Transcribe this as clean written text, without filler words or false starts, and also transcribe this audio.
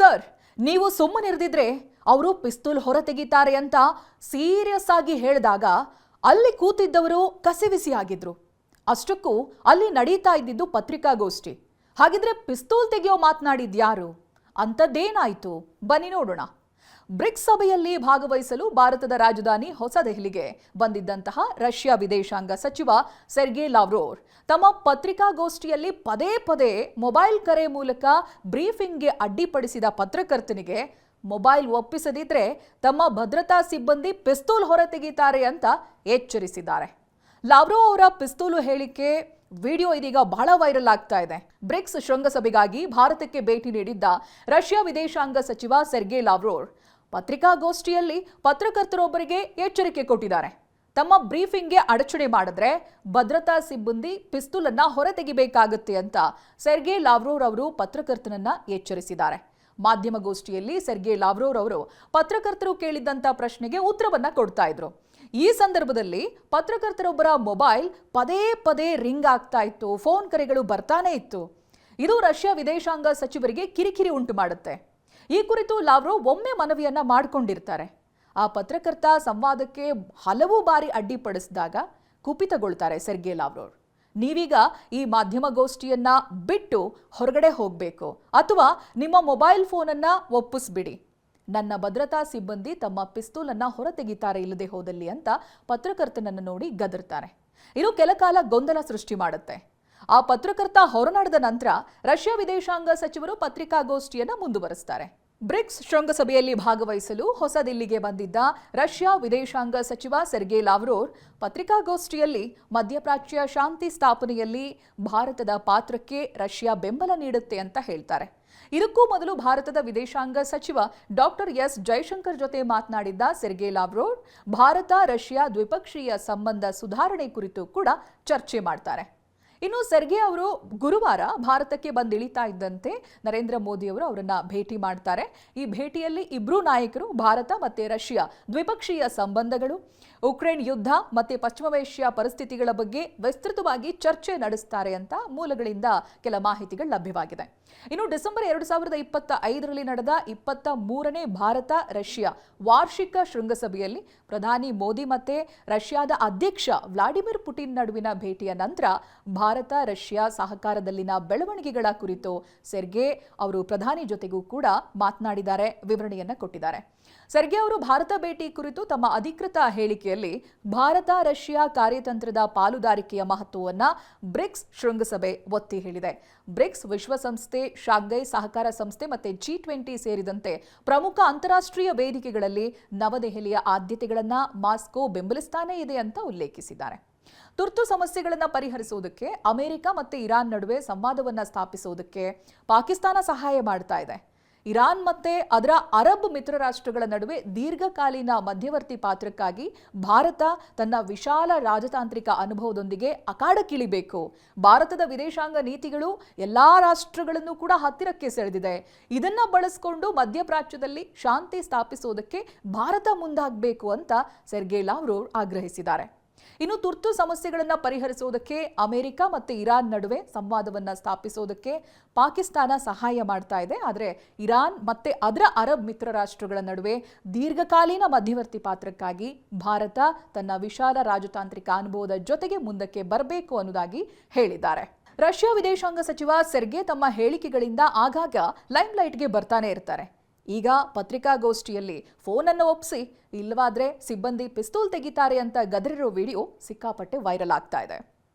Sir, ನೀವು ಸುಮ್ಮನಿರ್ದಿದ್ರೆ ಅವರು ಪಿಸ್ತೂಲ್ ಹೊರ ತೆಗಿತಾರೆ ಅಂತ ಸೀರಿಯಸ್ ಆಗಿ ಹೇಳಿದಾಗ ಅಲ್ಲಿ ಕೂತಿದ್ದವರು ಕಸಿವಿಸಿ ಆಗಿದ್ರು. ಅಷ್ಟಕ್ಕೂ ಅಲ್ಲಿ ನಡೀತಾ ಇದ್ದಿದ್ದು ಪತ್ರಿಕಾಗೋಷ್ಠಿ. ಹಾಗಿದ್ರೆ ಪಿಸ್ತೂಲ್ ತೆಗೆಯೋ ಮಾತನಾಡಿದ್ಯಾರು? ಅಂಥದ್ದೇನಾಯ್ತು? ಬನ್ನಿ ನೋಡೋಣ. ಬ್ರಿಕ್ಸ್ ಸಭೆಯಲ್ಲಿ ಭಾಗವಹಿಸಲು ಭಾರತದ ರಾಜಧಾನಿ ಹೊಸದೆಹಲಿಗೆ ಬಂದಿದ್ದಂತಹ ರಷ್ಯಾ ವಿದೇಶಾಂಗ ಸಚಿವ ಸೆರ್ಗೆ ಲಾವ್ರೋವ್ ತಮ್ಮ ಪತ್ರಿಕಾಗೋಷ್ಠಿಯಲ್ಲಿ ಪದೇ ಪದೇ ಮೊಬೈಲ್ ಕರೆ ಮೂಲಕ ಬ್ರೀಫಿಂಗ್ಗೆ ಅಡ್ಡಿಪಡಿಸಿದ ಪತ್ರಕರ್ತನಿಗೆ ಮೊಬೈಲ್ ಒಪ್ಪಿಸದಿದ್ರೆ ತಮ್ಮ ಭದ್ರತಾ ಸಿಬ್ಬಂದಿ ಪಿಸ್ತೂಲ್ ಹೊರತೆಗೆಯುತ್ತಾರೆ ಅಂತ ಎಚ್ಚರಿಸಿದ್ದಾರೆ. ಲಾವ್ರೋವ್ ಅವರ ಪಿಸ್ತೂಲು ಹೇಳಿಕೆ ವಿಡಿಯೋ ಇದೀಗ ಬಹಳ ವೈರಲ್ ಆಗ್ತಾ ಇದೆ. ಬ್ರಿಕ್ಸ್ ಶೃಂಗಸಭೆಗಾಗಿ ಭಾರತಕ್ಕೆ ಭೇಟಿ ನೀಡಿದ್ದ ರಷ್ಯಾ ವಿದೇಶಾಂಗ ಸಚಿವ ಸೆರ್ಗೆ ಲಾವ್ರೋವ್ ಪತ್ರಿಕಾಗೋಷ್ಠಿಯಲ್ಲಿ ಪತ್ರಕರ್ತರೊಬ್ಬರಿಗೆ ಎಚ್ಚರಿಕೆ ಕೊಟ್ಟಿದ್ದಾರೆ. ತಮ್ಮ ಬ್ರೀಫಿಂಗ್ಗೆ ಅಡಚಣೆ ಮಾಡಿದ್ರೆ ಭದ್ರತಾ ಸಿಬ್ಬಂದಿ ಪಿಸ್ತೂಲನ್ನ ಹೊರತೆಗಿಬೇಕಾಗುತ್ತೆ ಅಂತ ಸೆರ್ಗೆ ಲಾವ್ರೋವ್ ಅವರು ಪತ್ರಕರ್ತನನ್ನ ಎಚ್ಚರಿಸಿದ್ದಾರೆ. ಮಾಧ್ಯಮಗೋಷ್ಠಿಯಲ್ಲಿ ಸೆರ್ಗೆ ಲಾವ್ರೋವ್ ಅವರು ಪತ್ರಕರ್ತರು ಕೇಳಿದ್ದಂತ ಪ್ರಶ್ನೆಗೆ ಉತ್ತರವನ್ನ ಕೊಡ್ತಾ ಇದ್ರು. ಈ ಸಂದರ್ಭದಲ್ಲಿ ಪತ್ರಕರ್ತರೊಬ್ಬರ ಮೊಬೈಲ್ ಪದೇ ಪದೇ ರಿಂಗ್ ಆಗ್ತಾ ಇತ್ತು, ಫೋನ್ ಕರೆಗಳು ಬರ್ತಾನೆ ಇತ್ತು. ಇದು ರಷ್ಯಾ ವಿದೇಶಾಂಗ ಸಚಿವರಿಗೆ ಕಿರಿಕಿರಿ ಉಂಟು ಮಾಡುತ್ತೆ. ಈ ಕುರಿತು ಲಾವ್ರೋವ್ ಒಮ್ಮೆ ಮನವಿಯನ್ನ ಮಾಡಿಕೊಂಡಿರ್ತಾರೆ. ಆ ಪತ್ರಕರ್ತ ಸಂವಾದಕ್ಕೆ ಹಲವು ಬಾರಿ ಅಡ್ಡಿಪಡಿಸಿದಾಗ ಕುಪಿತಗೊಳ್ತಾರೆ ಸೆರ್ಗೆ ಲಾವ್ರೋವ್. ನೀವೀಗ ಈ ಮಾಧ್ಯಮಗೋಷ್ಠಿಯನ್ನ ಬಿಟ್ಟು ಹೊರಗಡೆ ಹೋಗಬೇಕು ಅಥವಾ ನಿಮ್ಮ ಮೊಬೈಲ್ ಫೋನನ್ನ ಒಪ್ಪಿಸ್ಬಿಡಿ. ನನ್ನ ಭದ್ರತಾ ಸಿಬ್ಬಂದಿ ತಮ್ಮ ಪಿಸ್ತೂಲನ್ನ ಹೊರತೆಗಿತಾರೆ ಇಲ್ಲದೆ ಹೋದಲ್ಲಿ ಅಂತ ಪತ್ರಕರ್ತನನ್ನು ನೋಡಿ ಗದರ್ತಾರೆ. ಇದು ಕೆಲಕಾಲ ಗೊಂದಲ ಸೃಷ್ಟಿ ಮಾಡುತ್ತೆ. ಆ ಪತ್ರಕರ್ತ ಹೊರನಡೆದ ನಂತರ ರಷ್ಯಾ ವಿದೇಶಾಂಗ ಸಚಿವರು ಪತ್ರಿಕಾಗೋಷ್ಠಿಯನ್ನ ಮುಂದುವರಿಸ್ತಾರೆ. ಬ್ರಿಕ್ಸ್ ಶೃಂಗಸಭೆಯಲ್ಲಿ ಭಾಗವಹಿಸಲು ಹೊಸದಿಲ್ಲಿಗೆ ಬಂದಿದ್ದ ರಷ್ಯಾ ವಿದೇಶಾಂಗ ಸಚಿವ ಸೆರ್ಗೆ ಲಾವ್ರೋವ್ ಪತ್ರಿಕಾಗೋಷ್ಠಿಯಲ್ಲಿ ಮಧ್ಯಪ್ರಾಚ್ಯ ಶಾಂತಿ ಸ್ಥಾಪನೆಯಲ್ಲಿ ಭಾರತದ ಪಾತ್ರಕ್ಕೆ ರಷ್ಯಾ ಬೆಂಬಲ ನೀಡುತ್ತೆ ಅಂತ ಹೇಳ್ತಾರೆ. ಇದಕ್ಕೂ ಮೊದಲು ಭಾರತದ ವಿದೇಶಾಂಗ ಸಚಿವ ಡಾಕ್ಟರ್ ಎಸ್ ಜೈಶಂಕರ್ ಜೊತೆ ಮಾತನಾಡಿದ್ದ ಸೆರ್ಗೆ ಲಾವ್ರೋವ್ ಭಾರತ ರಷ್ಯಾ ದ್ವಿಪಕ್ಷೀಯ ಸಂಬಂಧ ಸುಧಾರಣೆ ಕುರಿತು ಕೂಡ ಚರ್ಚೆ ಮಾಡ್ತಾರೆ. ಇನ್ನು ಸೆರ್ಗೆ ಅವರು ಗುರುವಾರ ಭಾರತಕ್ಕೆ ಬಂದಿಳಿತಾ ಇದ್ದಂತೆ ನರೇಂದ್ರ ಮೋದಿ ಅವರು ಅವರನ್ನ ಭೇಟಿ ಮಾಡ್ತಾರೆ. ಈ ಭೇಟಿಯಲ್ಲಿ ಇಬ್ಬರೂ ನಾಯಕರು ಭಾರತ ಮತ್ತು ರಷ್ಯಾ ದ್ವಿಪಕ್ಷೀಯ ಸಂಬಂಧಗಳು, ಉಕ್ರೇನ್ ಯುದ್ಧ ಮತ್ತು ಪಶ್ಚಿಮ ಏಷ್ಯಾ ಪರಿಸ್ಥಿತಿಗಳ ಬಗ್ಗೆ ವಿಸ್ತೃತವಾಗಿ ಚರ್ಚೆ ನಡೆಸ್ತಾರೆ ಅಂತ ಮೂಲಗಳಿಂದ ಕೆಲ ಮಾಹಿತಿಗಳು ಲಭ್ಯವಾಗಿದೆ. ಇನ್ನು ಡಿಸೆಂಬರ್ 2025ರಲ್ಲಿ ನಡೆದ 23ನೇ ಭಾರತ ರಷ್ಯಾ ವಾರ್ಷಿಕ ಶೃಂಗಸಭೆಯಲ್ಲಿ ಪ್ರಧಾನಿ ಮೋದಿ ಮತ್ತೆ ರಷ್ಯಾದ ಅಧ್ಯಕ್ಷ ವ್ಲಾಡಿಮಿರ್ ಪುಟಿನ್ ನಡುವಿನ ಭೇಟಿಯ ನಂತರ ಭಾರತ ರಷ್ಯಾ ಸಹಕಾರದಲ್ಲಿನ ಬೆಳವಣಿಗೆಗಳ ಕುರಿತು ಸೆರ್ಗೆ ಅವರು ಪ್ರಧಾನಿ ಜೊತೆಗೂ ಕೂಡ ಮಾತನಾಡಿದ್ದಾರೆ, ವಿವರಣೆಯನ್ನ ಕೊಟ್ಟಿದ್ದಾರೆ. ಸೆರ್ಗೆ ಅವರು ಭಾರತ ಭೇಟಿ ಕುರಿತು ತಮ್ಮ ಅಧಿಕೃತ ಹೇಳಿಕೆಯಲ್ಲಿ ಭಾರತ ರಷ್ಯಾ ಕಾರ್ಯತಂತ್ರದ ಪಾಲುದಾರಿಕೆಯ ಮಹತ್ವವನ್ನು ಬ್ರಿಕ್ಸ್ ಶೃಂಗಸಭೆ ಒತ್ತಿ ಹೇಳಿದೆ. ಬ್ರಿಕ್ಸ್ ವಿಶ್ವಸಂಸ್ಥೆ, ಶಾಂಘೈ ಸಹಕಾರ ಸಂಸ್ಥೆ ಮತ್ತು G20 ಸೇರಿದಂತೆ ಪ್ರಮುಖ ಅಂತಾರಾಷ್ಟ್ರೀಯ ವೇದಿಕೆಗಳಲ್ಲಿ ನವದೆಹಲಿಯ ಆದ್ಯತೆಗಳನ್ನು ಮಾಸ್ಕೋ ಬೆಂಬಲಿಸ್ತಾನೇ ಇದೆ ಅಂತ ಉಲ್ಲೇಖಿಸಿದ್ದಾರೆ. ತುರ್ತು ಸಮಸ್ಯೆಗಳನ್ನು ಪರಿಹರಿಸುವುದಕ್ಕೆ ಅಮೆರಿಕ ಮತ್ತು ಇರಾನ್ ನಡುವೆ ಸಂವಾದವನ್ನು ಸ್ಥಾಪಿಸುವುದಕ್ಕೆ ಪಾಕಿಸ್ತಾನ ಸಹಾಯ ಮಾಡ್ತಾ ಇದೆ. ಇರಾನ್ ಮತ್ತೆ ಅದರ ಅರಬ್ ಮಿತ್ರ ರಾಷ್ಟ್ರಗಳ ನಡುವೆ ದೀರ್ಘಕಾಲೀನ ಮಧ್ಯವರ್ತಿ ಪಾತ್ರಕ್ಕಾಗಿ ಭಾರತ ತನ್ನ ವಿಶಾಲ ರಾಜತಾಂತ್ರಿಕ ಅನುಭವದೊಂದಿಗೆ ಅಖಾಡಕ್ಕಿಳಿಬೇಕು. ಭಾರತದ ವಿದೇಶಾಂಗ ನೀತಿಗಳು ಎಲ್ಲಾ ರಾಷ್ಟ್ರಗಳನ್ನು ಕೂಡ ಹತ್ತಿರಕ್ಕೆ ಸೆಳೆದಿದೆ. ಇದನ್ನ ಬಳಸಿಕೊಂಡು ಮಧ್ಯಪ್ರಾಚ್ಯದಲ್ಲಿ ಶಾಂತಿ ಸ್ಥಾಪಿಸುವುದಕ್ಕೆ ಭಾರತ ಮುಂದಾಗಬೇಕು ಅಂತ ಸೆರ್ಗೆ ಲಾವ್ರೋವ್ ಆಗ್ರಹಿಸಿದ್ದಾರೆ. ಇನ್ನು ತುರ್ತು ಸಮಸ್ಯೆಗಳನ್ನು ಪರಿಹರಿಸುವುದಕ್ಕೆ ಅಮೆರಿಕ ಮತ್ತು ಇರಾನ್ ನಡುವೆ ಸಂವಾದವನ್ನು ಸ್ಥಾಪಿಸುವುದಕ್ಕೆ ಪಾಕಿಸ್ತಾನ ಸಹಾಯ ಮಾಡ್ತಾ ಇದೆ. ಆದರೆ ಇರಾನ್ ಮತ್ತೆ ಅದರ ಅರಬ್ ಮಿತ್ರ ರಾಷ್ಟ್ರಗಳ ನಡುವೆ ದೀರ್ಘಕಾಲೀನ ಮಧ್ಯವರ್ತಿ ಪಾತ್ರಕ್ಕಾಗಿ ಭಾರತ ತನ್ನ ವಿಶಾಲ ರಾಜತಾಂತ್ರಿಕ ಅನುಭವದ ಜೊತೆಗೆ ಮುಂದಕ್ಕೆ ಬರಬೇಕು ಅನ್ನೋದಾಗಿ ಹೇಳಿದ್ದಾರೆ. ರಷ್ಯಾ ವಿದೇಶಾಂಗ ಸಚಿವ ಸೆರ್ಗೆ ತಮ್ಮ ಹೇಳಿಕೆಗಳಿಂದ ಆಗಾಗ ಲೈಮ್ಲೈಟ್ಗೆ ಬರ್ತಾನೆ ಇರ್ತಾರೆ. ಈಗ ಪತ್ರಿಕಾಗೋಷ್ಠಿಯಲ್ಲಿ ಫೋನನ್ನು ಒಪ್ಪಿಸಿ ಇಲ್ಲವಾದ್ರೆ ಸಿಬ್ಬಂದಿ ಪಿಸ್ತೂಲ್ ತೆಗಿತಾರೆ ಅಂತ ಗದರಿರೋ ವಿಡಿಯೋ ಸಿಕ್ಕಾಪಟ್ಟೆ ವೈರಲ್ ಆಗ್ತಾ ಇದೆ.